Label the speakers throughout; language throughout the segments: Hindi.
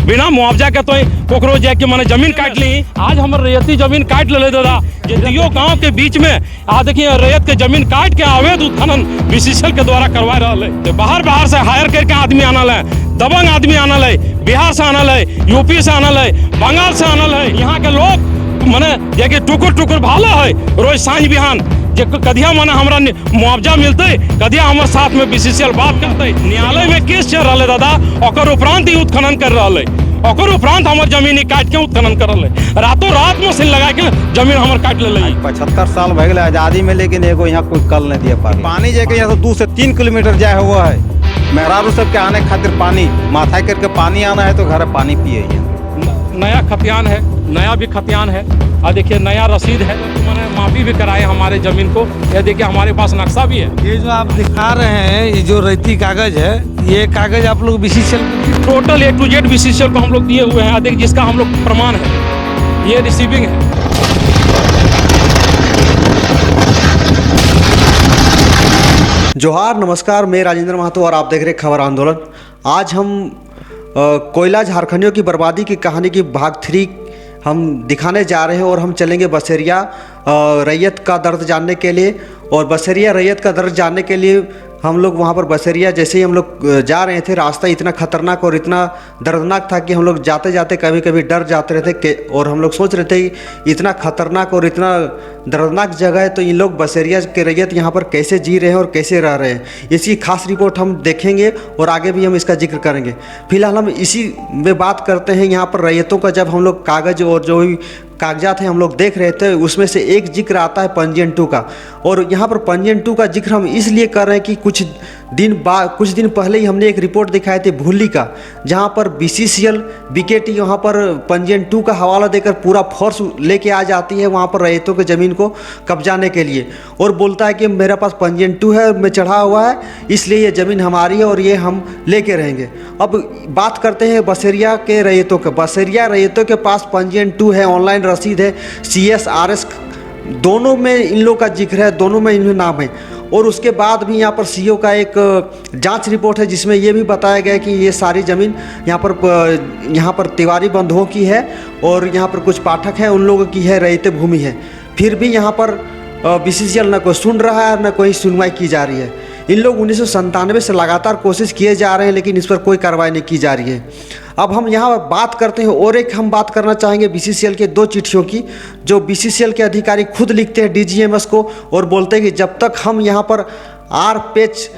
Speaker 1: बिना मुआवजा के तो कोकरो जाके मैंने जमीन काट ली। आज हमारे रैयती जमीन काट ले दादा, जो गांव के बीच में आ देखिए रैयत के जमीन काट के अवैध उत्खनन बीसीसीएल के द्वारा करवा रहा है। बाहर से हायर करके आदमी आना है, दबंग आदमी आना है, बिहार से आना है, यूपी से आना है, बंगाल से आना है। यहाँ के लोग मने जाके टुकुर भाला है रोज सांझ बिहान जे कदिया मने हमरा मुआवजा मिलते, कदिया हमारे साथ में बीसीसीएल बात करते। न्यायालय में केस चल रहा है दादा, ओकर उपरांत ही उत्खनन कर रहा है, ओकर उपरांत हमारे जमीन काट के उत्खनन कर रहा है। रातों रात मशीन लगा के जमीन हमारे काट ले।
Speaker 2: 75 साल भग गए आजादी में, लेकिन एगो यहाँ कोई कल नहीं दिया पानी। पानी जाके यहाँ से 2 से 3 किलोमीटर जाए हुआ है। मेहरारू सबके आने खातिर पानी माथा करके पानी आना है तो घर पानी पिए।
Speaker 1: नया खतियान है, नया भी खतियान है। और देखिए नया रसीद है, तो मैंने माफी भी कराए हमारे जमीन को। ये देखिए हमारे पास नक्शा भी है।
Speaker 3: ये जो आप दिखा रहे हैं, ये जो रैयती कागज है, ये कागज आप लोग BCCL
Speaker 1: total A to Z BCCL को हम लोग दिए हुए हैं। देखिए जिसका हम लोग प्रमाण है, ये रिसीविंग है।
Speaker 4: जोहार, नमस्कार, मैं राजेंद्र महतो और आप देख रहे खबर आंदोलन। आज हम कोयला झारखंडियों की बर्बादी की कहानी की भाग 3 हम दिखाने जा रहे हैं और हम चलेंगे बसेरिया रैयत का दर्द जानने के लिए। और बसेरिया रैयत का दर्द जानने के लिए हम लोग वहाँ पर बसेरिया जैसे ही हम लोग जा रहे थे, रास्ता इतना खतरनाक और इतना दर्दनाक था कि हम लोग जाते जाते कभी कभी डर जाते रहते। और हम लोग सोच रहे थे कि इतना खतरनाक और इतना दर्दनाक जगह है तो इन लोग बसेरिया के रैयत यहाँ पर कैसे जी रहे हैं और कैसे रह रहे हैं, इसकी खास रिपोर्ट हम देखेंगे और आगे भी हम इसका जिक्र करेंगे। फिलहाल हम इसी में बात करते हैं। यहाँ पर रैयतों का जब हम लोग कागज़ और जो भी कागजात हैं हम लोग देख रहे थे, उसमें से एक जिक्र आता है पंजीयन 2 का। और यहाँ पर पंजीयन 2 का जिक्र हम इसलिए कर रहे हैं कि कुछ दिन पहले ही हमने एक रिपोर्ट दिखाई थी भुल्ली का, जहाँ पर बीसीसीएल बीकेटी यहाँ पर पंजीयन 2 का हवाला देकर पूरा फोर्स लेके आ जाती है वहाँ पर रैयतों के ज़मीन को कब्जाने के लिए, और बोलता है कि मेरे पास पंजीयन 2 है, मैं चढ़ा हुआ है, इसलिए ये ज़मीन हमारी है और ये हम लेके रहेंगे। अब बात करते हैं बसेरिया के रैयतों के। बसेरिया रैयतों के पास पंजीयन 2 है, ऑनलाइन रसीद है, CSRS दोनों में इन लोग का जिक्र है, दोनों में इनमें नाम है। और उसके बाद भी यहाँ पर CO का एक जांच रिपोर्ट है जिसमें ये भी बताया गया कि ये सारी ज़मीन यहाँ पर तिवारी बंधुओं की है और यहाँ पर कुछ पाठक हैं उन लोगों की है, रैयत भूमि है। फिर भी यहाँ पर बीसीसीएल न कोई सुन रहा है न कोई सुनवाई की जा रही है। इन लोग 1997 से लगातार कोशिश किए जा रहे हैं लेकिन इस पर कोई कार्रवाई नहीं की जा रही है। अब हम यहाँ बात करते हैं और एक हम बात करना चाहेंगे बीसीसीएल के 2 चिट्ठियों की, जो बीसीसीएल के अधिकारी खुद लिखते हैं DGMS को और बोलते हैं कि जब तक हम यहाँ पर आर पैच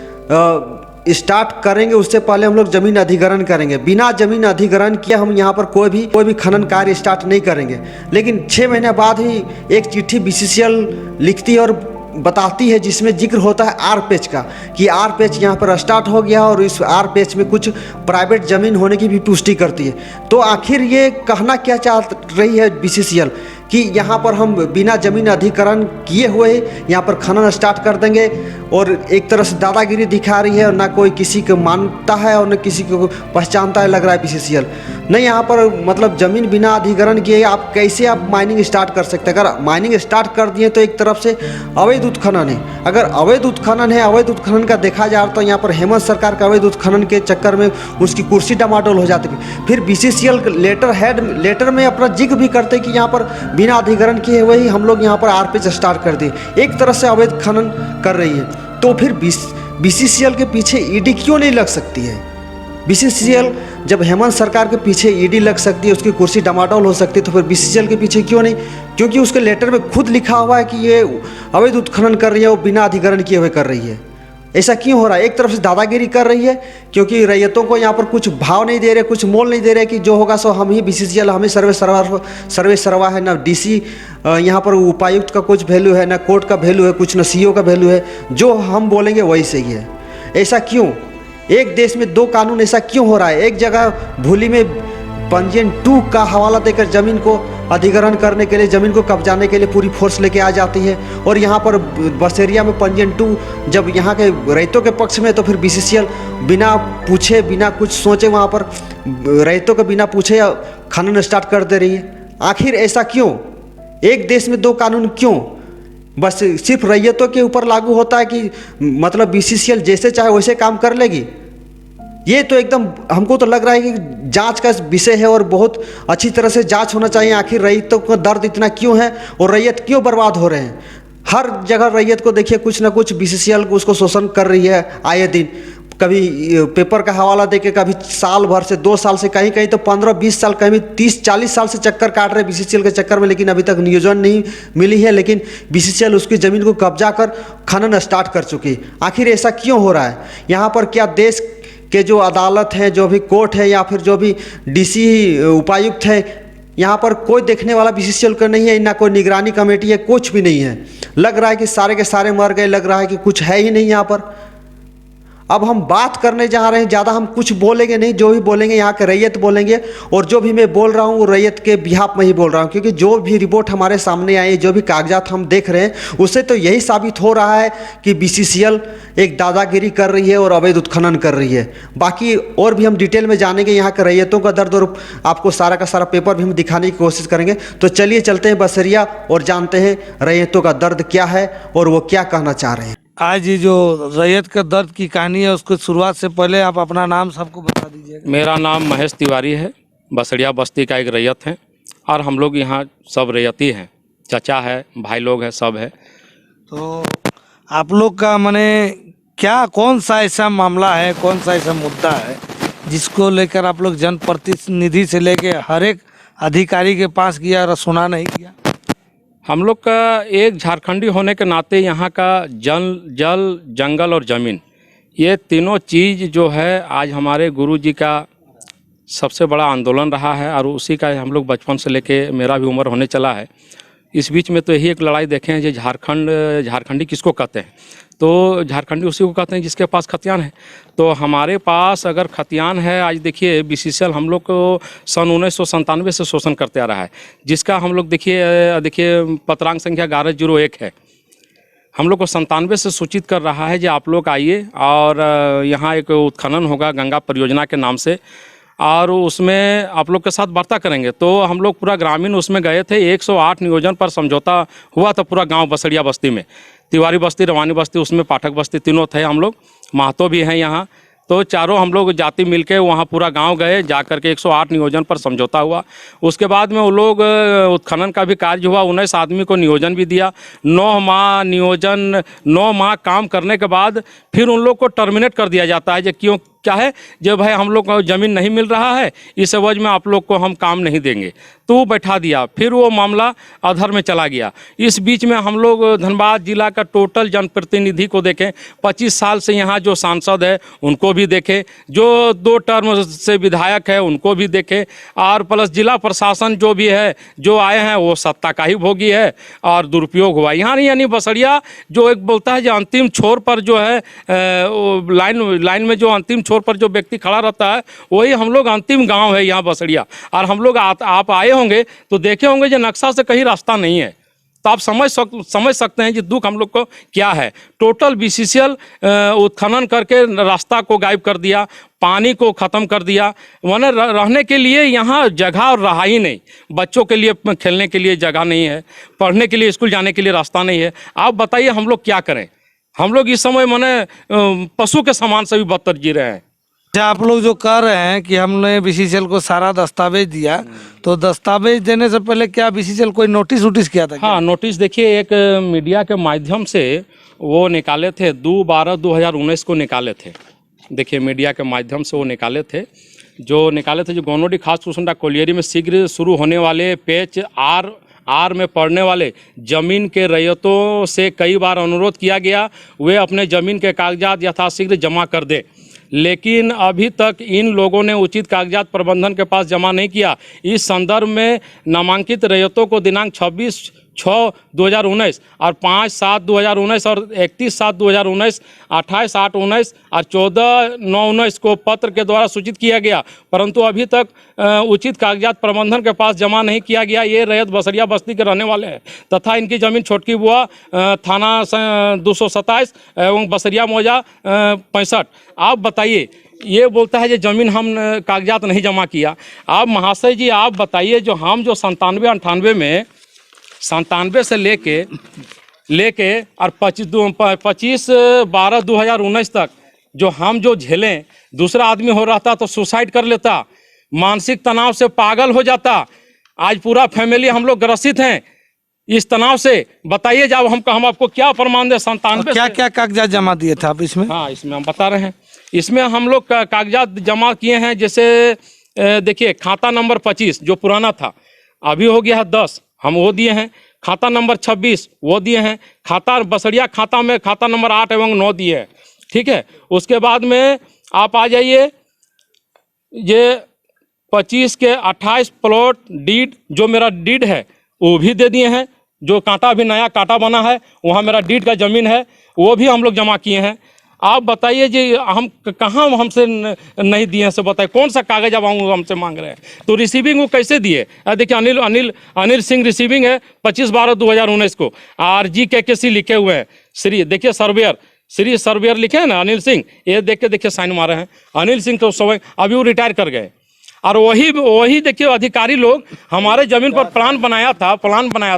Speaker 4: स्टार्ट करेंगे उससे पहले हम लोग ज़मीन अधिग्रहण करेंगे। बिना ज़मीन अधिग्रहण किए हम यहाँ पर कोई भी खनन कार्य स्टार्ट नहीं करेंगे। लेकिन 6 महीने बाद ही एक चिट्ठी बीसीसीएल लिखती है और बताती है जिसमें जिक्र होता है आर पैच का, कि आर पैच यहाँ पर स्टार्ट हो गया और इस आर पैच में कुछ प्राइवेट ज़मीन होने की भी पुष्टि करती है। तो आखिर ये कहना क्या चाह रही है बीसीसीएल कि यहाँ पर हम बिना ज़मीन अधिग्रहण किए हुए यहाँ पर खनन स्टार्ट कर देंगे, और एक तरह से दादागिरी दिखा रही है और ना कोई किसी को मानता है और न किसी को पहचानता है लग रहा है बीसीसीएल। नहीं, यहाँ पर मतलब ज़मीन बिना अधिग्रहण किए आप कैसे माइनिंग स्टार्ट कर सकते हैं। अगर माइनिंग स्टार्ट कर दिए तो एक तरफ से अवैध उत्खनन है। अगर अवैध उत्खनन है, अवैध उत्खनन का देखा जाए तो यहाँ पर हेमंत सरकार का अवैध उत्खनन के चक्कर में उसकी कुर्सी डमाडोल हो जाती है। फिर बीसीसीएल लेटर में अपना जिक्र भी करते कि यहाँ पर बिना अधिग्रहण किए हुए ही हम लोग यहाँ पर आर पैच स्टार्ट कर दिए, एक तरह से अवैध खनन कर रही है। तो फिर बीसीसीएल के पीछे ईडी क्यों नहीं लग सकती है? बीसीसीएल जब हेमंत सरकार के पीछे ईडी लग सकती है, उसकी कुर्सी डमाडोल हो सकती है, तो फिर बीसीसीएल के पीछे क्यों नहीं? क्योंकि उसके लेटर में खुद लिखा हुआ है कि ये अवैध उत्खनन कर रही है, वो बिना अधिग्रहण किए हुए कर रही है। ऐसा क्यों हो रहा है? एक तरफ से दादागिरी कर रही है क्योंकि रैयतों को यहाँ पर कुछ भाव नहीं दे रहे, कुछ मोल नहीं दे रहे कि जो होगा सो हम ही बीसीसीएल, हम ही सर्वे सर्वा है। ना डीसी यहाँ पर उपायुक्त का कुछ वैल्यू है, ना कोर्ट का वैल्यू है, कुछ ना CO का वैल्यू है, जो हम बोलेंगे वही सही है। ऐसा क्यों? एक देश में 2 कानून, ऐसा क्यों हो रहा है? एक जगह भूली में पंजीयन 2 का हवाला देकर ज़मीन को अधिग्रहण करने के लिए, ज़मीन को कब्जाने के लिए पूरी फोर्स लेके आ जाती है, और यहाँ पर बसेरिया में पंजीयन 2 जब यहाँ के रैयतों के पक्ष में, तो फिर बीसीसीएल बिना पूछे बिना कुछ सोचे वहाँ पर रैयतों को बिना पूछे खनन स्टार्ट कर दे रही है। आखिर ऐसा क्यों? एक देश में 2 कानून क्यों? बस सिर्फ रैयतों के ऊपर लागू होता है कि मतलब बीसीसीएल जैसे चाहे वैसे काम कर लेगी? ये तो एकदम हमको तो लग रहा है कि जांच का विषय है और बहुत अच्छी तरह से जांच होना चाहिए। आखिर रैयतों का दर्द इतना क्यों है और रैयत क्यों बर्बाद हो रहे हैं। हर जगह रैयत को देखिए कुछ ना कुछ बीसीसीएल को उसको शोषण कर रही है आए दिन। कभी पेपर का हवाला देके कभी साल भर से 2 साल से कहीं कहीं तो 15-20 साल कहीं 30-40 साल से चक्कर काट रहे बीसीसीएल के चक्कर में, लेकिन अभी तक नियोजन नहीं मिली है। लेकिन बीसीसीएल उसकी ज़मीन को कब्जा कर खनन स्टार्ट कर चुकी है। आखिर ऐसा क्यों हो रहा है। यहाँ पर क्या देश के जो अदालत हैं, जो भी कोर्ट है या फिर जो भी डीसी उपायुक्त है, यहाँ पर कोई देखने वाला बीसीसीएल का नहीं है, ना कोई निगरानी कमेटी है, कुछ भी नहीं है। लग रहा है कि सारे के सारे मर गए, लग रहा है कि कुछ है ही नहीं यहाँ पर। अब हम बात करने जा रहे हैं, ज़्यादा हम कुछ बोलेंगे नहीं, जो भी बोलेंगे यहाँ के रैयत बोलेंगे। और जो भी मैं बोल रहा हूँ वो रैयत के बिहाफ में ही बोल रहा हूँ, क्योंकि जो भी रिपोर्ट हमारे सामने आई है, जो भी कागजात हम देख रहे हैं, उससे तो यही साबित हो रहा है कि बीसीसीएल एक दादागिरी कर रही है और अवैध उत्खनन कर रही है। बाकी और भी हम डिटेल में जानेंगे यहाँ के रैयतों का दर्द और आपको सारा का सारा पेपर भी हम दिखाने की कोशिश करेंगे। तो चलिए चलते हैं बसरिया और जानते हैं रैयतों का दर्द क्या है और वो क्या कहना चाह रहे हैं।
Speaker 3: आज ये जो रैयत का दर्द की कहानी है उसको शुरुआत से पहले आप अपना नाम सबको बता दीजिएगा।
Speaker 1: मेरा नाम महेश तिवारी है, बसड़िया बस्ती का एक रैयत है और हम लोग यहाँ सब रैयती हैं, चाचा है, भाई लोग हैं, सब है।
Speaker 3: तो आप लोग का माने क्या कौन सा ऐसा मामला है, कौन सा ऐसा मुद्दा है जिसको लेकर आप लोग जनप्रतिनिधि से लेके हर एक अधिकारी के पास गया और सुना नहीं किया।
Speaker 1: हम लोग का एक झारखंडी होने के नाते यहाँ का जल जंगल और ज़मीन, ये तीनों चीज़ जो है आज हमारे गुरुजी का सबसे बड़ा आंदोलन रहा है और उसी का हम लोग बचपन से लेके मेरा भी उम्र होने चला है। इस बीच में तो यही एक लड़ाई देखे हैं, जो झारखंडी किसको कहते हैं, तो झारखंडी उसी को कहते हैं जिसके पास खतियान है। तो हमारे पास अगर खतियान है, आज देखिए बीसीसीएल हम लोग को सन 1997 से शोषण करते आ रहा है, जिसका हम लोग देखिए पत्रांक संख्या 1101 है। हम लोग को 97 से सूचित कर रहा है कि आप लोग आइए और यहाँ एक उत्खनन होगा गंगा परियोजना के नाम से और उसमें आप लोग के साथ वार्ता करेंगे। तो हम लोग पूरा ग्रामीण उसमें गए थे, 108 नियोजन पर समझौता हुआ था पूरा गांव बसड़िया बस्ती में, तिवारी बस्ती, रवानी बस्ती, उसमें पाठक बस्ती, तीनों थे हम लोग, महतो भी हैं यहाँ। तो चारों हम लोग जाति मिलके वहाँ पूरा गांव गए, जा कर के 108 नियोजन पर समझौता हुआ। उसके बाद में वो लोग उत्खनन का भी कार्य हुआ, 19 आदमी को नियोजन भी दिया। 9 माह नियोजन, 9 माह काम करने के बाद फिर उन लोग को टर्मिनेट कर दिया जाता है। जो क्यों क्या है, जब भाई हम लोग को ज़मीन नहीं मिल रहा है, इस एवज में आप लोग को हम काम नहीं देंगे, तो वो बैठा दिया। फिर वो मामला अधर में चला गया। इस बीच में हम लोग धनबाद जिला का टोटल जनप्रतिनिधि को देखें, 25 साल से यहाँ जो सांसद है उनको भी देखें, जो 2 टर्म से विधायक है उनको भी देखें, और प्लस जिला प्रशासन जो भी है जो आए हैं वो सत्ता का ही भोगी है और दुरुपयोग हुआ यहाँ। यानी बसड़िया जो एक बोलता है जो अंतिम छोर पर जो है लाइन में जो अंतिम छोर पर जो व्यक्ति खड़ा रहता है वही हम लोग अंतिम गांव है यहाँ बसड़िया। और हम लोग आप आए होंगे तो देखे होंगे जो नक्शा से कहीं रास्ता नहीं है, तो आप समझ सकते हैं कि दुख हम लोग को क्या है। टोटल बीसीसीएल उत्खनन करके रास्ता को गायब कर दिया, पानी को ख़त्म कर दिया, वरना रहने के लिए यहाँ जगह और रहा ही नहीं। बच्चों के लिए खेलने के लिए जगह नहीं है, पढ़ने के लिए स्कूल जाने के लिए रास्ता नहीं है। आप बताइए हम लोग क्या करें। हम लोग इस समय माने पशु के समान से भी बदतर जी रहे हैं।
Speaker 3: आप लोग जो कह रहे हैं कि हमने बीसीसीएल को सारा दस्तावेज दिया, तो दस्तावेज देने से पहले क्या बीसीसीएल कोई नोटिस किया था?
Speaker 1: हाँ, नोटिस देखिए एक मीडिया के माध्यम से वो निकाले थे, 2/12/2019 को निकाले थे। देखिए मीडिया के माध्यम से वो निकाले थे जो गोनोडी खास कुसुंडा कोलियरी में शीघ्र शुरू होने वाले पेच आर में पड़ने वाले ज़मीन के रैयतों से कई बार अनुरोध किया गया वे अपने ज़मीन के कागजात यथाशीघ्र जमा कर दें, लेकिन अभी तक इन लोगों ने उचित कागजात प्रबंधन के पास जमा नहीं किया। इस संदर्भ में नामांकित रैयतों को दिनांक 26/6/2019 और 5/7/2019 और 31/7/2019, 28/8/19 और 14/9/19 को पत्र के द्वारा सूचित किया गया, परंतु अभी तक उचित कागजात प्रबंधन के पास जमा नहीं किया गया। ये रैयत बसड़िया बस्ती के रहने वाले हैं तथा इनकी ज़मीन छोटकी बुआ थाना 227 एवं बसड़िया मौजा 65। आप बताइए, ये बोलता है कि ज़मीन हम कागजात नहीं जमा किया। आप महाशय जी आप बताइए, जो हम जो 97-98 में 97 से लेके और 25/12/2019 तक जो हम जो झेलें, दूसरा आदमी हो रहता तो सुसाइड कर लेता, मानसिक तनाव से पागल हो जाता। आज पूरा फैमिली हम लोग ग्रसित हैं इस तनाव से। बताइए जब हम आपको क्या प्रमाण दे? 97
Speaker 3: क्या क्या कागजात जमा दिए थे आप इसमें?
Speaker 1: हाँ, इसमें हम बता रहे हैं। इसमें हम लोग कागजात जमा किए हैं, जैसे देखिए खाता नंबर 25 जो पुराना था अभी हो गया है 10, हम वो दिए हैं। खाता नंबर 26 वो दिए हैं। खाता बसड़िया खाता में खाता नंबर 8 एवं 9 दिए हैं। ठीक है, उसके बाद में आप आ जाइए, ये 25 के 28 प्लॉट डीड जो मेरा डीड है वो भी दे दिए हैं। जो कांटा भी नया कांटा बना है वहाँ मेरा डीड का ज़मीन है, वो भी हम लोग जमा किए हैं। आप बताइए जी, हम कहाँ हमसे नहीं दिए हैं? से बताइए कौन सा कागज अब हमसे मांग रहे हैं? तो रिसीविंग वो कैसे दिए? देखिए अनिल सिंह रिसीविंग है 25/12/2019 को। RGKKC लिखे हुए हैं। श्री देखिए सर्वेयर, श्री सर्वेयर लिखे हैं ना अनिल सिंह, ये देख के देखिए साइन मारे हैं। अनिल सिंह तो समय अभी वो रिटायर कर गए। और वही देखिए अधिकारी लोग हमारे ज़मीन पर प्लान बनाया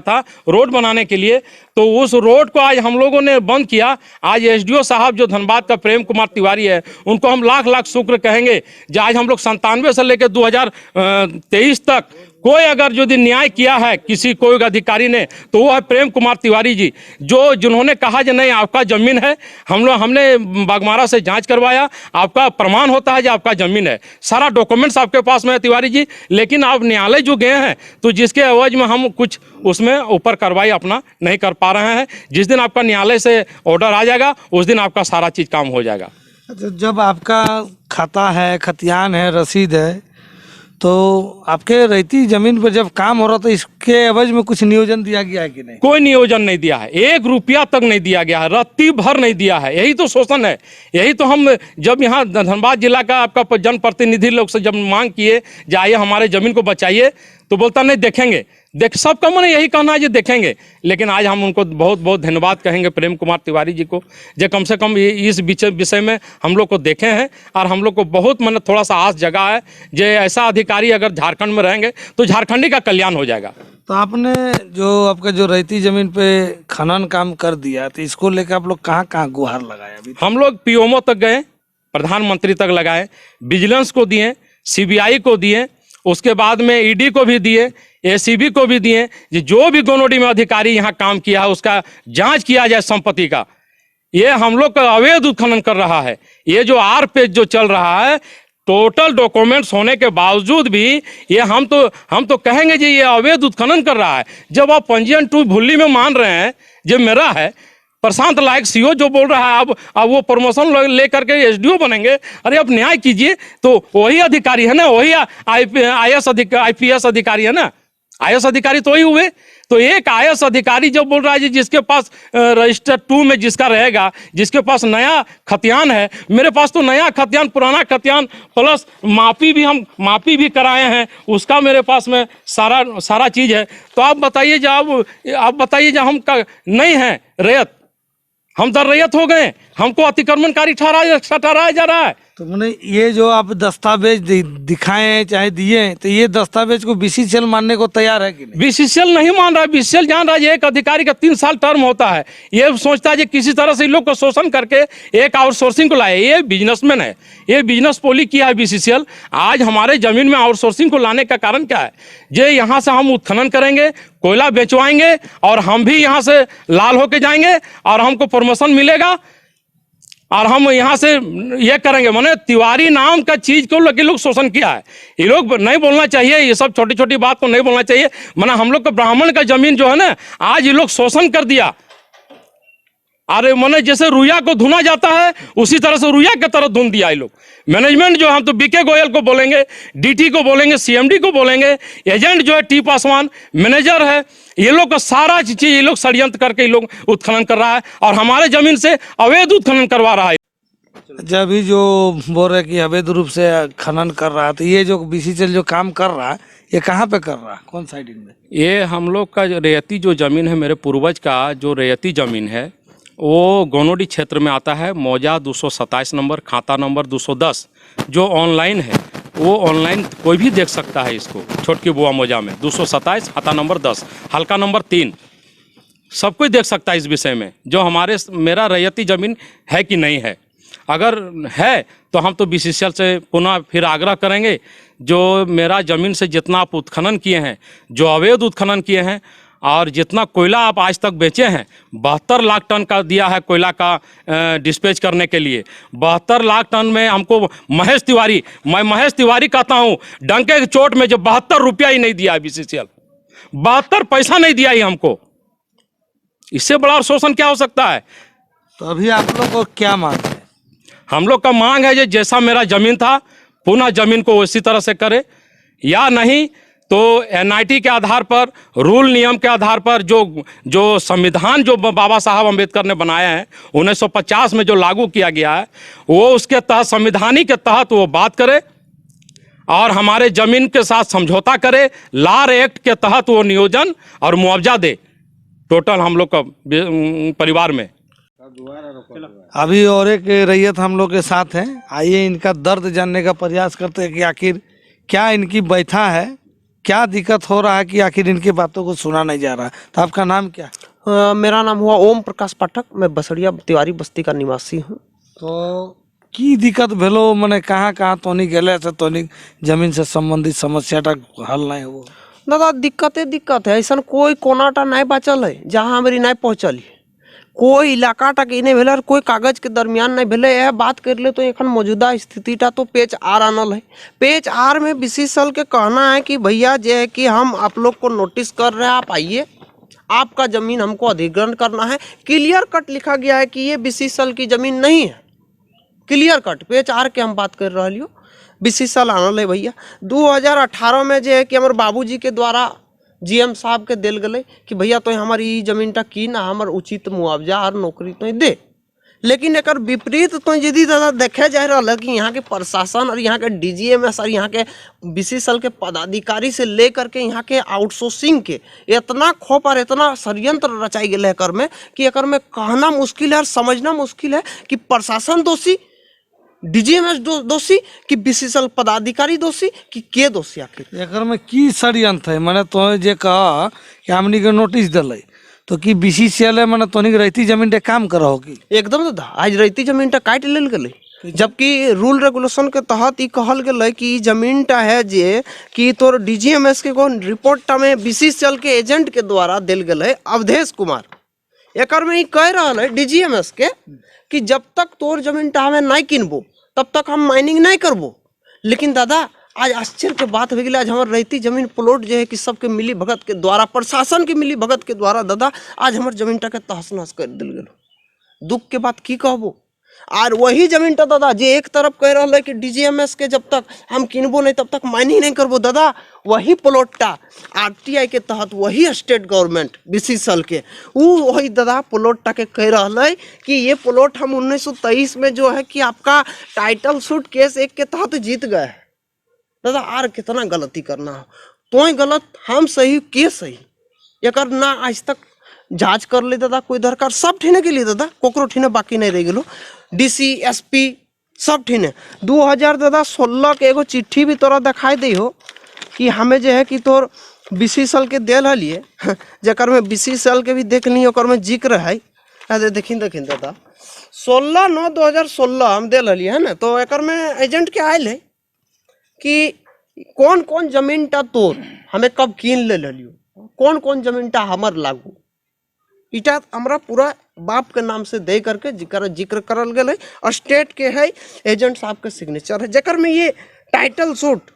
Speaker 1: था रोड बनाने के लिए, तो उस रोड को आज हम लोगों ने बंद किया। आज SDO साहब जो धनबाद का प्रेम कुमार तिवारी है, उनको हम लाख लाख शुक्र कहेंगे जो आज हम लोग 97 से लेकर 2023 तक कोई अगर यदि न्याय किया है किसी कोई अधिकारी ने तो वो है प्रेम कुमार तिवारी जी, जिन्होंने कहा कि नहीं आपका ज़मीन है। हमने बागमारा से जांच करवाया, आपका प्रमाण होता है कि आपका ज़मीन है, सारा डॉक्यूमेंट्स आपके पास में है तिवारी जी। लेकिन आप न्यायालय जो गए हैं तो जिसके एवज में हम कुछ उसमें ऊपर कार्रवाई अपना नहीं कर पा रहे हैं। जिस दिन आपका न्यायालय से ऑर्डर आ जाएगा उस दिन आपका सारा चीज़ काम हो जाएगा।
Speaker 3: जब आपका खाता है, खतियान है, रसीद है, तो आपके रहती जमीन पर जब काम हो रहा था इसके एवज में कुछ नियोजन दिया गया है कि नहीं?
Speaker 1: कोई नियोजन नहीं दिया है, 1 रुपया तक नहीं दिया गया है, रत्ती भर नहीं दिया है। यही तो शोषण है। यही तो हम जब यहाँ धनबाद जिला का आपका जनप्रतिनिधि लोग से जब मांग किए जाइए हमारे ज़मीन को बचाइए, तो बोलता नहीं देखेंगे। सबका मन यही कहना है जो देखेंगे। लेकिन आज हम उनको बहुत बहुत धन्यवाद कहेंगे प्रेम कुमार तिवारी जी को, जो कम से कम इस विषय में हम लोग को देखे हैं और हम लोग को बहुत मन थोड़ा सा आस जगा है जो ऐसा अधिकारी अगर झारखंड में रहेंगे तो झारखंडी का कल्याण हो जाएगा।
Speaker 3: तो आपने जो आपका जो रहती जमीन पे खनन काम कर दिया, तो इसको लेकर आप लोग कहाँ कहाँ गुहार लगाए? अभी
Speaker 1: हम लोग PMO तक गए, प्रधानमंत्री तक लगाए, विजिलेंस को दिए, CBI को दिए, उसके बाद में ED को भी दिए, ACB को भी दिए। जो भी गोनोडी में अधिकारी यहाँ काम किया है उसका जांच किया जाए संपत्ति का। ये हम लोग का अवैध उत्खनन कर रहा है। ये जो R पेज जो चल रहा है, टोटल डॉक्यूमेंट्स होने के बावजूद भी ये हम तो कहेंगे जी ये अवैध उत्खनन कर रहा है। जब आप पंजीयन 2 भुल्ली में मान रहे हैं जो मेरा है, प्रशांत लायक CO जो बोल रहा है अब वो प्रमोशन लेकर के SDO बनेंगे। अरे अब न्याय कीजिए। तो वही अधिकारी है ना, वही IPS अधिकारी है ना, IAS अधिकारी तो ही हुए। तो एक IAS अधिकारी जो बोल रहा है जी जिसके पास रजिस्टर 2 में जिसका रहेगा, जिसके पास नया खतियान है, मेरे पास तो नया खतियान पुराना खतियान प्लस मापी भी कराए हैं, उसका मेरे पास में सारा चीज़ है। तो आप बताइए जब हम नहीं हैं रैयत, हम दर रैयत हो गए, हमको अतिक्रमणकारी ठहराया जा रहा है।
Speaker 3: तो मैंने ये जो आप दस्तावेज दिखाए चाहे दिए, तो ये दस्तावेज को BCCL मानने को तैयार है कि नहीं?
Speaker 1: BCCL नहीं मान रहा है। BCCL जान रहा है एक अधिकारी का 3 साल टर्म होता है। ये सोचता है कि किसी तरह से इन लोग को शोषण करके एक आउटसोर्सिंग को लाए। ये बिजनेसमैन है, ये बिजनेस पॉलिसी किया है BCCL। आज हमारे जमीन में आउटसोर्सिंग को लाने का कारण क्या है? जो यहाँ से हम उत्खनन करेंगे, कोयला बेचवाएंगे और हम भी यहाँ से लाल होके जाएंगे और हमको प्रमोशन मिलेगा और हम यहाँ से ये करेंगे। माने तिवारी नाम का चीज को लोग शोषण किया है। ये लोग नहीं बोलना चाहिए, ये सब छोटी छोटी बात को नहीं बोलना चाहिए। माना हम लोग का ब्राह्मण का जमीन जो है ना, आज ये लोग शोषण कर दिया। अरे माने जैसे रुइया को धुना जाता है उसी तरह से रुइया की तरह धुन दिया ये लोग। मैनेजमेंट जो हम तो BK गोयल को बोलेंगे, DT को बोलेंगे, CMD को बोलेंगे, एजेंट जो है T पासवान मैनेजर है, ये लोग का सारा चीज ये लोग षड्यंत्र करके ये लोग उत्खनन कर रहा है और हमारे जमीन से अवैध उत्खनन करवा रहा है।
Speaker 3: जब भी जो बोल रहे कि अवैध रूप से खनन कर रहा है, तो ये जो BCCL जो काम कर रहा है ये कहाँ पे कर रहा है, कौन साइडिंग में?
Speaker 1: ये हम लोग का जो रैयती जो जमीन है, मेरे पूर्वज का जो रैयती जमीन है वो गोनोडी क्षेत्र में आता है। मौजा 227 नंबर, खाता नंबर 210 जो ऑनलाइन है, वो ऑनलाइन कोई भी देख सकता है इसको। छोटकी बुआ मौजा में 227 खाता नंबर 10 हल्का नंबर 3 सब कोई देख सकता है इस विषय में जो मेरा रैयती ज़मीन है कि नहीं है। अगर है तो हम तो बीसीसीएल से पुनः फिर आग्रह करेंगे, जो मेरा ज़मीन से जितना आप उत्खनन किए हैं, जो अवैध उत्खनन किए हैं, और जितना कोयला आप आज तक बेचे हैं, 72 लाख टन का दिया है कोयला का डिस्पैच करने के लिए। 72 लाख टन में हमको महेश तिवारी, मैं महेश तिवारी कहता हूँ, डंके की चोट में जो 72 रुपया ही नहीं दिया है बीसीसीएल, 72 पैसा नहीं दिया ही हमको। इससे बड़ा शोषण क्या हो सकता है?
Speaker 3: तो अभी आप लोग को क्या मांग है?
Speaker 1: हम लोग का मांग है, जैसा मेरा ज़मीन था पुनः ज़मीन को उसी तरह से करे, या नहीं तो एनआईटी के आधार पर, रूल नियम के आधार पर, जो संविधान जो बाबा साहब अम्बेडकर ने बनाया है 1950 में जो लागू किया गया है, वो उसके तहत, संविधानिक के तहत वो बात करे और हमारे ज़मीन के साथ समझौता करे, लार एक्ट के तहत वो नियोजन और मुआवजा दे टोटल हम लोग का परिवार में।
Speaker 3: अभी और एक रैयत हम लोग के साथ हैं, आइए इनका दर्द जानने का प्रयास करते हैं कि आखिर क्या इनकी बैठा है, क्या दिक्कत हो रहा है कि आखिर इनकी बातों को सुना नहीं जा रहा है। तो आपका नाम क्या है?
Speaker 5: मेरा नाम हुआ ओम प्रकाश पाठक, मैं बसड़िया तिवारी बस्ती का निवासी हूँ।
Speaker 3: तो की दिक्कत भेलो, मैंने कहाँ कहाँ तोनी गेले से तोनी जमीन से संबंधित समस्या तक हल नहीं हो?
Speaker 5: दादा दिक्कत है, ऐसा कोई कोनाटा नहीं बचल है जहाँ हमारी नहीं पहुँचल, कोई इलाका तक इन्हें भेल और कोई कागज के दरमियान नहीं भेले। यह बात कर ले तो एखन मौजूदा स्थिति टा तो पेज आर आनल है। पेज आर में बीसीसीएल के कहना है कि भैया जो है कि हम आप लोग को नोटिस कर रहे हैं, आप आइए, आपका ज़मीन हमको अधिग्रहण करना है। क्लियर कट लिखा गया है कि ये बीसीसीएल की ज़मीन नहीं है, क्लियर कट पेज आर के हम बात कर रही हो। बीसीसीएल आनल है भैया 2018 में जो है कि हमारे बाबूजी के द्वारा जीएम साहब के दिल गए कि भैया तो हमारी ई जमीन टा की ना हमार उचित मुआवजा और नौकरी तो दे। लेकिन एक विपरीत तो यदि दादा देखे जा रहा है कि यहाँ के प्रशासन और यहाँ के डीजीएमएस और यहाँ के बीसीसीएल के पदाधिकारी से लेकर के यहाँ के आउटसोर्सिंग के इतना खोप और इतना षड्यंत्र रचाई गए एकर में कि एकर में कहना मुश्किल है और समझना मुश्किल है कि प्रशासन दोषी, डीजीएमएस दोषी कि बीसीसीएल पदाधिकारी दोषी कि के दोषी। आखिर
Speaker 3: एकर में की षड्यंत्र है? मैंने तो जे कहा कि हमनी के नोटिस दिले तो कि बीसीसीएल है, मैंने तोनी के रहती जमीन पे काम करो कि
Speaker 5: एकदम दादा आज रहती जमीन टा काट लेल गए, जबकि रूल रेगुलेशन के तहत ई कहल गए कि जमीन टा है जे कि तोर डीजीएमएस के कौन रिपोर्ट टा में बीसीसीएल के एजेंट के द्वारा दिल गए अवधेश कुमार। एकर में ई कह रहा है डीजीएमएस के कि जब तक तोर जमीन टा हमें नहीं किनबो तब तक हम माइनिंग नहीं करबो। लेकिन दादा आज आश्चर्य के बात हो गई, आज हमारे रहती जमीन प्लॉट जो है कि सबके मिली भगत के द्वारा, प्रशासन के मिली भगत के द्वारा दादा आज हमारे जमीन टा के तहस नहस कर दिल गलो। दुख के बात की कहबो। और वही जमीन टा दादा जे एक तरफ कह रहा है कि डीजीएमएस के जब तक हम किनबो नहीं तब तक माइनिंग नहीं करबो, दादा वही प्लॉट टा आरटीआई के तहत वही स्टेट गवर्नमेंट बीसीसीएल के वही दादा प्लॉट टा के कह रहा है कि ये प्लॉट हम 1923 में जो है कि आपका टाइटल सूट केस 1 के तहत जीत गए हैं। दादा आर कितना गलती करना हो, तो गलत हम सही के सही, एक ना आज तक जांच कर ले दादा कोई दरकार सब ठीने के लिए दादा कोकरो ठीने बाकी नहीं रह गलो। डीसी एसपी सब ठीने 2016 के एगो चिट्ठी भी तोरा दिखाई दी हो कि हमें जो है कि तोर बीसीसीएल के दिल हलिए, जकर में बीसीसीएल के भी देख ली ओकर में जिक्र है। अरे देखिन दादा 16/9/2016 हम दिल हलिए है ना, तो एकर में एजेंट के आयल है कि कौन कौन जमीन टा तोर हमें कब कीन ले लियो, कौन कौन जमीन टा हमर लागू, इटा हमरा पूरा बाप के नाम से दे करके जिक्र करल गए। स्टेट के है एजेंट साहब के सिग्नेचर है, जकर में ये टाइटल सूट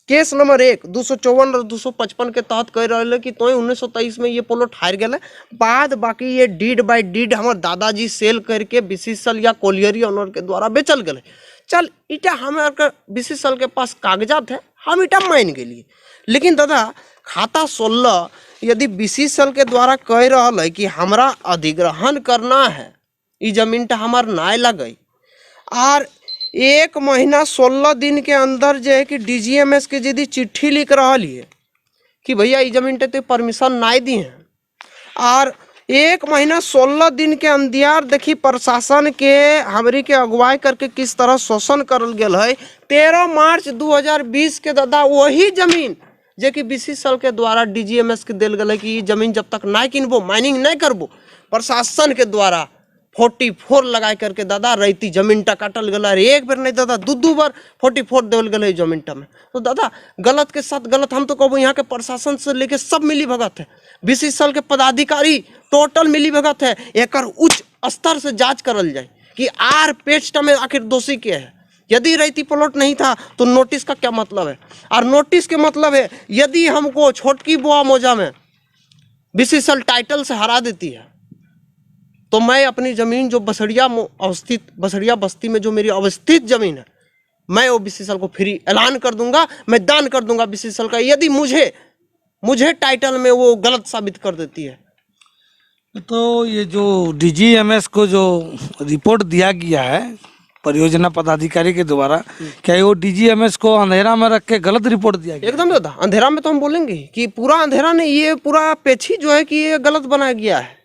Speaker 5: केस नंबर 1 254 और 255 के तहत कह रहा है कि तो 1923 में ये प्लॉट हार गए। बाद बाकी ये डीड बाय डीड हमारे दादाजी सेल करके बीसीसीएल या कोलियरी ऑनर के द्वारा बेचल गए। चल इटा हमारे बीसीसीएल के पास कागजात है, हम इटा मान गए। लेकिन दादा खाता 16 यदि बीसीसीएल के द्वारा कह रहा है कि हमरा अधिग्रहण करना है, ये जमीन टा हमार ना लगे और 1 महीना 16 दिन के अंदर जो है कि डीजीएमएस के यदि चिट्ठी लिख रहा है कि भैया ये जमीन तो परमिशन ना दी है, और 1 महीना 16 दिन के अंदर देखी प्रशासन के हमरी के अगुवाई करके किस तरह शोषण करल गेल है। 13 मार्च 2020 के दादा वही जमीन जे कि बीसीसीएल के द्वारा डीजीएमएस के दिल गए कि ये जमीन जब तक ना किनबो माइनिंग नहीं करबो, प्रशासन के द्वारा 44 लगा करके दादा रैती जमीनटा काटल गल है। एक बेर नहीं दादा, दू बार 44 देवल गल है जमीनटा में। तो दादा गलत के साथ गलत, हम तो कहबो यहाँ के प्रशासन से लेके सब मिली भगत है, BCCL के पदाधिकारी टोटल मिली भगत है। एकर उच्च स्तर से जांच करल जाए कि आर पेचटा में आखिर दोषी के है। यदि रैती प्लॉट नहीं था तो नोटिस का क्या मतलब है? और नोटिस के मतलब है यदि हमको छोटकी बोआ मौजा में BCCL टाइटल से हरा देती है तो मैं अपनी ज़मीन जो बसड़िया बस्ती में जो मेरी अवस्थित ज़मीन है, मैं वो BCCL को फ्री ऐलान कर दूंगा, मैं दान कर दूंगा BCCL का, यदि मुझे टाइटल में वो गलत साबित कर देती है।
Speaker 3: तो ये जो DGMS को जो रिपोर्ट दिया गया है परियोजना पदाधिकारी के द्वारा, क्या वो DGMS को अंधेरा में रख के गलत रिपोर्ट दिया गया?
Speaker 5: एकदम दादा, अंधेरा में तो हम बोलेंगे कि पूरा अंधेरा नहीं, ये पूरा पेज ही जो है कि ये गलत बनाया गया है,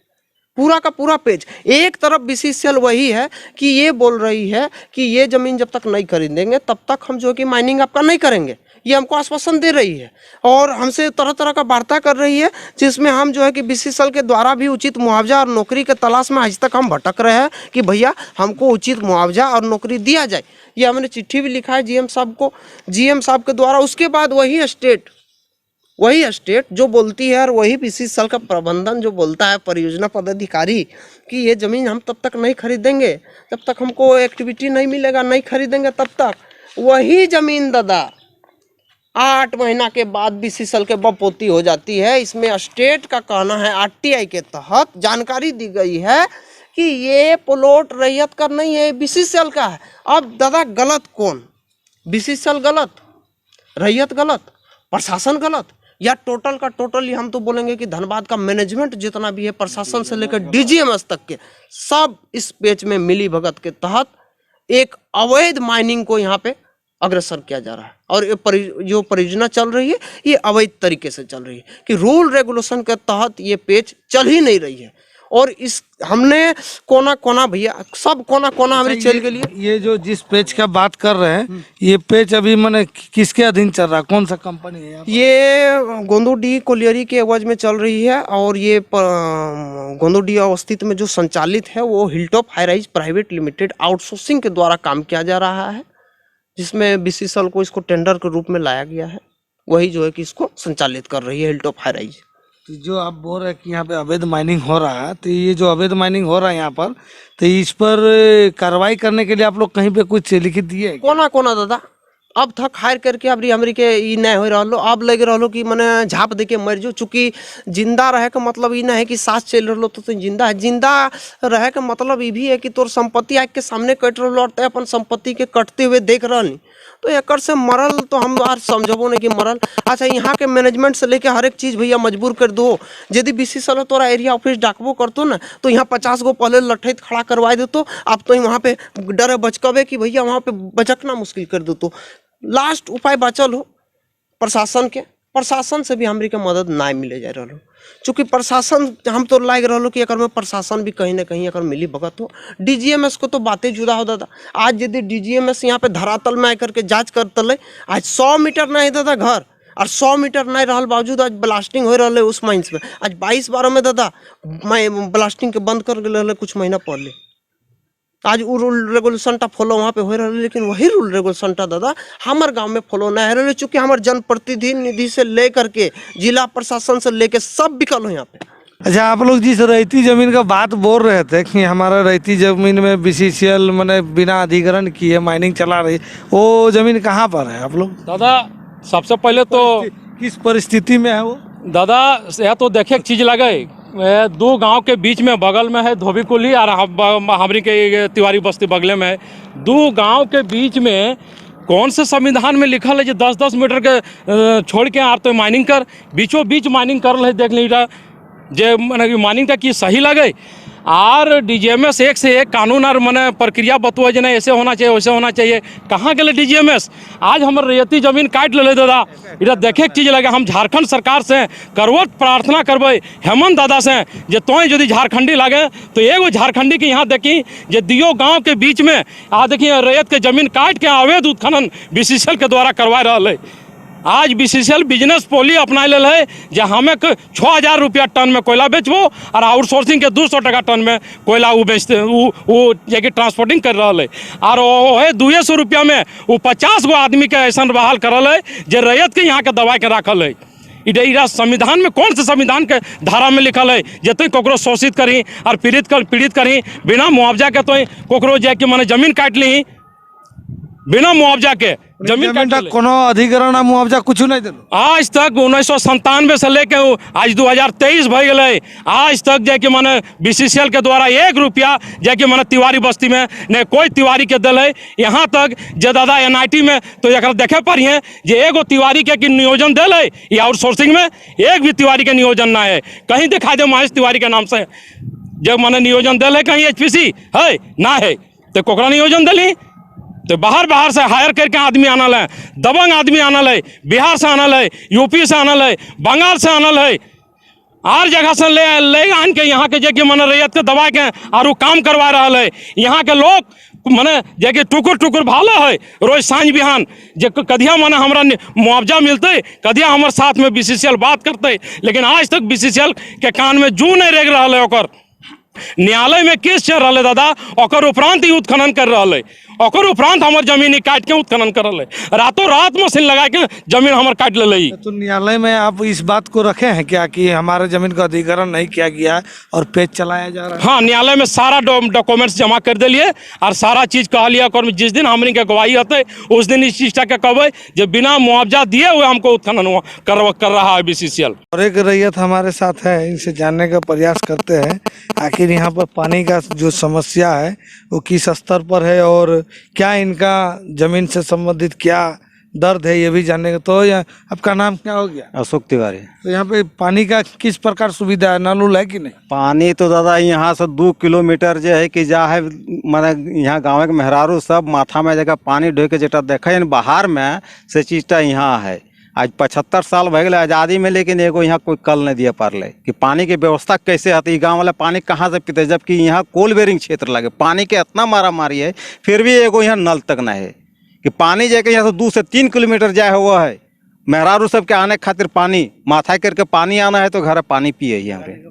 Speaker 5: पूरा का पूरा पेज। एक तरफ BCCL वही है कि ये बोल रही है कि ये ज़मीन जब तक नहीं खरीदेंगे तब तक हम जो है कि माइनिंग आपका नहीं करेंगे, ये हमको आश्वासन दे रही है और हमसे तरह तरह का वार्ता कर रही है, जिसमें हम जो है कि BCCL के द्वारा भी उचित मुआवजा और नौकरी के तलाश में आज तक हम भटक रहे हैं कि भैया हमको उचित मुआवजा और नौकरी दिया जाए। ये हमने चिट्ठी भी लिखा है GM साहब को, GM साहब के द्वारा। उसके बाद वही स्टेट जो बोलती है और वही BCCL का प्रबंधन जो बोलता है, परियोजना पदाधिकारी, कि ये ज़मीन हम तब तक नहीं खरीदेंगे जब तक हमको एक्टिविटी नहीं मिलेगा, नहीं खरीदेंगे तब तक। वही ज़मीन दादा 8 महीना के बाद BCCL के बपोती हो जाती है। इसमें स्टेट का कहना है, RTI के तहत जानकारी दी गई है कि ये प्लॉट रैयत का नहीं है, BCCL का है। अब दादा गलत कौन? BCCL गलत, रैयत गलत, प्रशासन गलत, या टोटल का टोटल ही हम तो बोलेंगे कि धनबाद का मैनेजमेंट जितना भी है, प्रशासन से लेकर DGMS तक के सब इस पेज में मिली भगत के तहत एक अवैध माइनिंग को यहाँ पे अग्रसर किया जा रहा है। और ये जो परियोजना चल रही है ये अवैध तरीके से चल रही है कि रूल रेगुलेशन के तहत ये पेज चल ही नहीं रही है। और इस हमने कोना कोना भैया सब कोना कोना हमारी चल के लिए
Speaker 3: ये जो जिस पेज का बात कर रहे हैं, ये पेज अभी मैंने किसके अधीन चल रहा है, कौन सा कंपनी है यहाँ?
Speaker 5: ये गोंदूडी कोलियरी के एवज में चल रही है और ये गोंदूडी अवस्थित में जो संचालित है वो hilltop high-rise private limited outsourcing के द्वारा काम किया जा रहा है, जिसमें BCCL को इसको टेंडर के रूप में लाया गया है। वही जो है कि इसको संचालित कर रही है हिलटॉप हाईराइज।
Speaker 3: तो जो आप बोल रहे हैं कि यहाँ पे अवैध माइनिंग हो रहा है, तो ये जो अवैध माइनिंग हो रहा है यहाँ पर, तो इस पर कार्रवाई करने के लिए आप लोग कहीं पे कुछ लिखित दिए हैं?
Speaker 5: कोना कोना दादा अब तक हायर करके अबरी हमरी के ई नहीं हो रहा, अब लग रहा कि मैंने झाप दे के मर जो। चूँकि जिंदा रहे का मतलब ये नहीं है कि सांस चल रहा तो जिंदा है, जिंदा रहे का मतलब ये भी है कि तोर संपत्ति आग के सामने कट रहा और तय अपन संपत्ति के कटते हुए देख रहा नहीं, तो एकर से मरल तो हम यार समझबो नहीं कि मरल। अच्छा यहाँ के मैनेजमेंट से लेके हर एक चीज़ भैया मजबूर कर दो। यदि BCCL तोरा एरिया ऑफिस डाकबो करतो ना तो यहाँ 50 गो पहले लठैत खड़ा करवा देतो। अब तो वहाँ पे डरे बचकबे कि भैया वहाँ पे बचकना मुश्किल कर दो। तो लास्ट उपाय बचल हो प्रशासन से भी हमरी के मदद ना मिले जा रहा। चूँकि प्रशासन हम तो लाग रहा कि एकर में प्रशासन भी कहीं ना कहीं अगर मिली भगत हो। DGMS को तो बातें जुदा हो दादा। आज यदि DGMS यहाँ पे धरातल में आकर के जांच करतले, आज 100 मीटर नहीं दादा घर और 100 मीटर नहीं रहल बावजूद आज ब्लास्टिंग हो रहा है उस माइंस में। आज 22-12 में दादा मैं ब्लास्टिंग के बंद कर गए कुछ महीना पहले। आज वो रूल रेगुलेशन टा फॉलो वहाँ पे हो रहा है, लेकिन वही रूल रेगुलेशन टा दादा हमारे गांव में फॉलो नहीं हो रहा है। चूँकि हमारे जनप्रतिनिधि से लेकर के जिला प्रशासन से लेकर सब विकल हो यहाँ पे।
Speaker 3: अच्छा, आप लोग जिस रैयती जमीन का बात बोल रहे थे कि हमारा रैयती जमीन में BCCL मैंने बिना अधिग्रहण किए माइनिंग चला रही, वो जमीन कहाँ पर है आप लोग?
Speaker 1: दादा सबसे पहले तो
Speaker 3: किस परिस्थिति में है वो?
Speaker 1: दादा यह तो देखे एक चीज़ लगे, 2 गांव के बीच में बगल में है धोबी कुली और हमरी के तिवारी बस्ती बगले में है। 2 गांव के बीच में कौन से संविधान में लिखल है जो 10-10 मीटर के छोड़ के आप तो माइनिंग कर बीचों बीच माइनिंग कर रहे देख लीजिए जे मैंने माइनिंग का की सही लगे। और DGMS एक से एक कानून और मैंने प्रक्रिया बतुआ जे नहीं ऐसे होना चाहिए वैसे होना चाहिए। कहाँ गए DGMS? आज हमारे रैयती जमीन काट ले दादा। इधर देखे चीज़ लगे, हम झारखंड सरकार से करवत प्रार्थना करबे हेमंत दादा से जे तोय यदि झारखंडी लगे तो एगो झारखंडी के यहाँ देखी जे दियो गाँव के बीच में देखिए रैयत के जमीन काट के अवैध उत्खनन BCCL के द्वारा करवा रहा है। आज बीसीसीएल बिजनेस पॉली अपना लेल है जे हमें 6,000 रुपया टन में कोयला बेचबो और आउटसोर्सिंग के 200 टका टन में कोयला वो बेचते वो जेकि ट्रांसपोर्टिंग कर रहा है और वह 200 रुपया में वो 50 गो आदमी के ऐसा बहाल करल है जे रैयत के यहाँ के दबा के रखल है। इधर संविधान में कौन से संविधान के धारा में लिखल है जे तुम ककरो शोषित करी और पीड़ित करी बिना मुआवजा के तुम ककरो जाके माने जमीन काट ली बिना मुआवजा के जमीन
Speaker 3: तक कोनो अधिग्रहण मुआवजा कुछ नहीं दिलो
Speaker 6: आज तक 1997 से लेके आज 2023 भई गए आज तक जाके माने बीसीसीएल के द्वारा 1 रुपया जाके माने तिवारी बस्ती में ने कोई तिवारी के दिल है। यहाँ तक जे दादा एनआईटी में तो एक देखे पड़िए जे एगो तिवारी के नियोजन दिल है ये आउटसोर्सिंग में एक भी तिवारी के नियोजन ना है। कहीं दिखा दे महेश तिवारी के नाम से जब माने नियोजन दिल है कहीं एचपीसी है ना है तो कोकरा नियोजन दिली तो बाहर से हायर करके आदमी आनल है, दबंग आदमी आनल है, बिहार से आनल है, यूपी से आनल है, बंगाल से आनल है, हर जगह से ले आन के यहाँ के जेके मने रैयत के दबा के और काम करवा रहा है। यहाँ के लोग मने जेके टुकुर भाला है रोज सांझ बिहान जे कदिया मने हमरा मुआवजा मिलते कदिया हमारे साथ में बीसीसीएल बात करते लेकिन आज तक बीसीसीएल के कान में जू नहीं रेग रहा है। ओकर न्यायालय में केस चल रहा है दादा ओकर उपरांत ही उत्खनन कर रहा है ओकर उपरांत हमार जमीन काट के उत्खनन कर रहा है रातों रात मशीन लगा के जमीन हमार काट ले।
Speaker 3: तो न्यायालय में आप इस बात को रखे हैं क्या कि हमारे जमीन का अधिग्रहण नहीं किया गया है और पेज चलाया जा रहा है?
Speaker 6: हाँ न्यायालय में सारा डॉक्यूमेंट्स जमा कर दिलिए और सारा चीज कह लिया और जिस दिन हमनी के गवाही होते उस दिन इस चीज का कहबे जो बिना मुआवजा दिए हुए हमको उत्खनन कर रहा है बीसीसीएल।
Speaker 3: और एक रैयत हमारे साथ है इनसे जानने का प्रयास करते हैं आखिर यहाँ पर पानी का जो समस्या है वो किस स्तर पर है और क्या इनका जमीन से संबंधित क्या दर्द है ये भी जानने का। तो आपका नाम क्या हो गया?
Speaker 2: अशोक तिवारी।
Speaker 3: तो यहाँ पे पानी का किस प्रकार सुविधा है, नल उल है कि नहीं?
Speaker 2: पानी तो दादा यहाँ से 2 किलोमीटर जो है कि जा है माने यहाँ गाँव के मेहरारू सब माथा में जगह पानी ढो के जेटा देखे बाहर में से चीजटा यहाँ है। आज 75 साल भग गए आज़ादी में लेकिन एगो यहाँ कोई कल नहीं दिया पारले कि पानी की व्यवस्था कैसे होती गांव वाला पानी कहाँ से पीते जबकि यहाँ कोल बेरिंग क्षेत्र लगे पानी के इतना मारा मारी है फिर भी एगो यहाँ नल तक नहीं है कि पानी जाके यहाँ से 2 से 3 किलोमीटर जाए हुआ है। मेहरारू सब के आने खातिर पानी माथा करके पानी आना है तो घर पानी पिए यहाँ पे।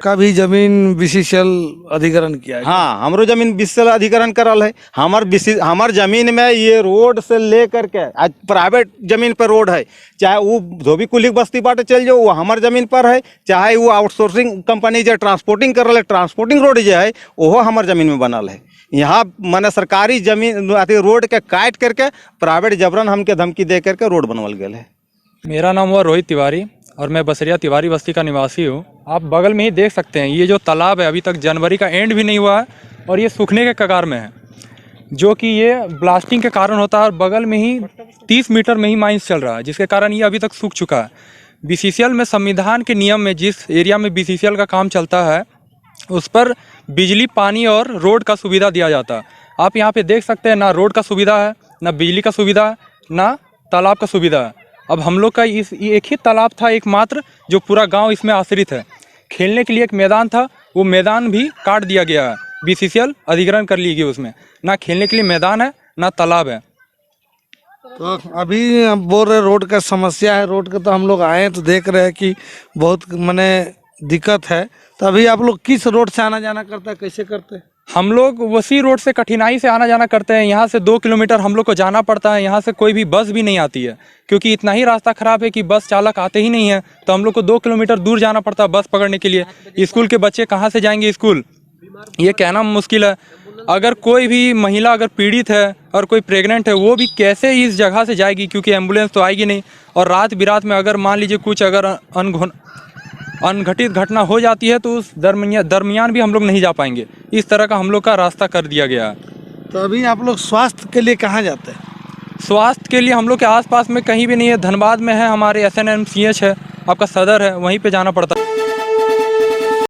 Speaker 3: का भी जमीन बीसीसीएल अधिग्रहण किया है?
Speaker 2: हाँ हमरो जमीन बीसीसीएल अधिग्रहण करल है। हमार जमीन में ये रोड से ले करके आज प्राइवेट जमीन पर रोड है चाहे वो धोबी कुलिक बस्ती बाटे चल जाओ वो हमार जमीन पर है चाहे वो आउटसोर्सिंग कंपनी जो ट्रांसपोर्टिंग कर रहा है ट्रांसपोर्टिंग रोड जो है वो हमार जमीन में बनल है। यहाँ माने सरकारी जमीन रोड के काट करके प्राइवेट जबरन हमके धमकी दे करके रोड बनवल गया है।
Speaker 7: मेरा नाम हुआ रोहित तिवारी और मैं बसरिया तिवारी बस्ती का निवासी हूँ। आप बगल में ही देख सकते हैं ये जो तालाब है अभी तक जनवरी का एंड भी नहीं हुआ है और ये सूखने के कगार में है जो कि ये ब्लास्टिंग के कारण होता है और बगल में ही 30 मीटर में ही माइंस चल रहा है जिसके कारण ये अभी तक सूख चुका है। बीसीसीएल में संविधान के नियम में जिस एरिया में बीसीसीएल का काम चलता है उस पर बिजली पानी और रोड का सुविधा दिया जाता है। आप यहाँ पे देख सकते हैं ना रोड का सुविधा है ना बिजली का सुविधा है ना तालाब का सुविधा है। अब हम लोग का एक ही तालाब था एकमात्र जो पूरा गांव इसमें आश्रित है। खेलने के लिए एक मैदान था वो मैदान भी काट दिया गया है बीसीसीएल अधिग्रहण कर ली गई उसमें ना खेलने के लिए मैदान है ना तालाब है।
Speaker 3: तो अभी हम बोल रहे रोड का समस्या है रोड का तो हम लोग आए तो देख रहे हैं कि बहुत माने दिक्कत है। तो अभी आप लोग किस रोड से आना जाना करते हैं कैसे करते हैं?
Speaker 7: हम लोग उसी रोड से कठिनाई से आना जाना करते हैं। यहाँ से 2 किलोमीटर हम लोग को जाना पड़ता है। यहाँ से कोई भी बस भी नहीं आती है क्योंकि इतना ही रास्ता खराब है कि बस चालक आते ही नहीं है तो हम लोग को 2 किलोमीटर दूर जाना पड़ता है बस पकड़ने के लिए। स्कूल के बच्चे कहाँ से जाएंगे स्कूल ये कहना मुश्किल है। अगर कोई भी महिला अगर पीड़ित है और कोई प्रेग्नेंट है वो भी कैसे इस जगह से जाएगी क्योंकि एम्बुलेंस तो आएगी नहीं। और रात बिरात में अगर मान लीजिए कुछ अगर अनघटित घटना हो जाती है तो उस दरमियान भी हम लोग नहीं जा पाएंगे। इस तरह का हम लोग का रास्ता कर दिया गया है।
Speaker 3: तो अभी आप लोग स्वास्थ्य के लिए कहाँ जाते हैं?
Speaker 7: स्वास्थ्य के लिए हम लोग के आसपास में कहीं भी नहीं है। धनबाद में है हमारे SNMCH है आपका सदर है वहीं पे जाना पड़ता है।